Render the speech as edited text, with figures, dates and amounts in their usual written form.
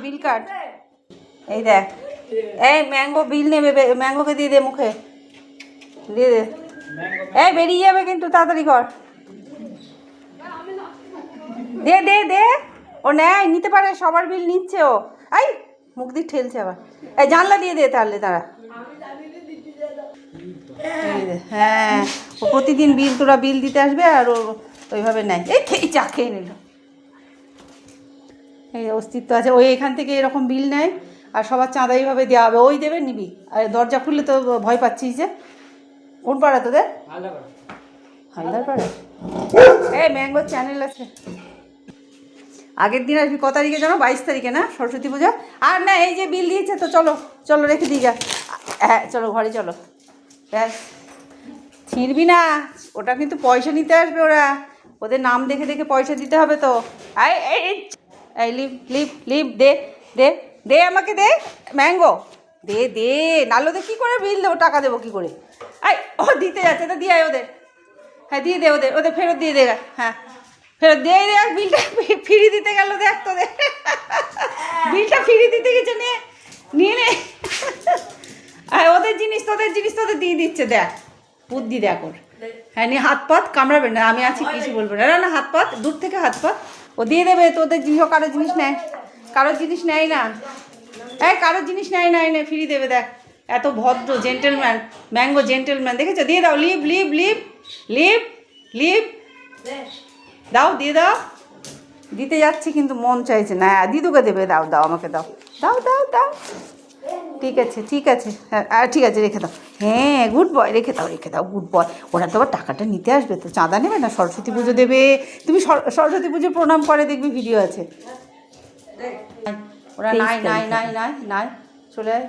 বিল কাট। এই দেখ, এই ম্যাঙ্গো বিল নেবে, ম্যাঙ্গোকে দিয়ে দে, মুখে দিয়ে দে। এই বেরিয়ে যাবে কিন্তু, তাড়াতাড়ি কর, দে দে দে। ও নেয়, নিতে পারে, সবার বিল নিচ্ছে ও। এই মুখ দিয়ে ঠেলছে আবার। এই জানলা দিয়ে দে তাহলে তারা। হ্যাঁ, ও প্রতিদিন বিল, তোরা বিল দিতে আসবে আর ও ওইভাবে নেয়। এই খেয়ে চা খেয়ে নিল, এই অস্তিত্ব আছে। ওই এখান থেকে এরকম বিল নেয় আর সবার চাঁদা এইভাবে দেওয়া হবে, ওই দেবে নিবি। আর দরজা খুললে তো ভয় পাচ্ছিস যে। কোন পাড়া তোদের? হালদার পাড়া। এই ম্যাঙ্গোর চ্যানেল আছে। আগের দিন আসবি, ক তারিখে জানো? 22 তারিখে না, সরস্বতী পূজা। আর না, এই যে বিল দিয়েছে তো, চলো চলো রেখে দিয়ে যা। হ্যাঁ চলো ঘরে চলো। ব্যাস, ছিঁড়বি না, ওটা কিন্তু পয়সা নিতে আসবে ওরা, ওদের নাম দেখে দেখে পয়সা দিতে হবে তো। এই এই এই লিভ লিভ লিভ, দে দে দে, আমাকে দে ম্যাঙ্গো, দে দে, নাহলে কী করে বিল দেবো, টাকা দেবো কী করে? এই ও দিতে যাচ্ছে, তা দিয়ে আয় ওদের। হ্যাঁ দিয়ে দে, ওদের ওদের ফেরত দিয়ে দে। হ্যাঁ ফেরত দিয়ে দেখ, বিলটা ফিরি দিতে গেল, দেখ তোদের বিলটা ফিরি দিতে গেছে, নিয়ে নিয়ে নে। আর ওদের জিনিস তোদের জিনিস তোদের দিয়ে দিচ্ছে, দেখ বুদ্ধি দেখ ওর। হ্যাঁ নিয়ে হাত পাত কামড়াবেন না, আমি আছি, কিছু বলবো না। না না, হাত পাত, দূর থেকে হাত পাত। ও দিয়ে দেবে তোদের জিনিস, ও কারোর জিনিস নেয়, কারোর জিনিস নেয় না। এই কারোর জিনিস নেয় না, এনে ফিরি দেবে, দেখ এত ভদ্র, জেন্টেলম্যান, ম্যাঙ্গো জেন্টেলম্যান, দেখেছো? দিয়ে দাও, leave leave leave leave leave, দাও দিয়ে দাও। দিতে যাচ্ছি কিন্তু মন চাইছে না। দিদুকে দেবে, দাও দাও, আমাকে দাও, দাও দাও দাও। ঠিক আছে ঠিক আছে, হ্যাঁ ঠিক আছে, রেখে দাও। হ্যাঁ গুড বয়, রেখে দাও রেখে দাও, গুড বয়। ওরা তো আবার টাকাটা নিতে আসবে তো, চাঁদা নেবে না, সরস্বতী পুজো দেবে। তুমি সরস্বতী পুজো প্রণাম করে দেখবি, ভিডিও আছে। ওরা নাই নাই নাই নাই নাই, চলে আয়।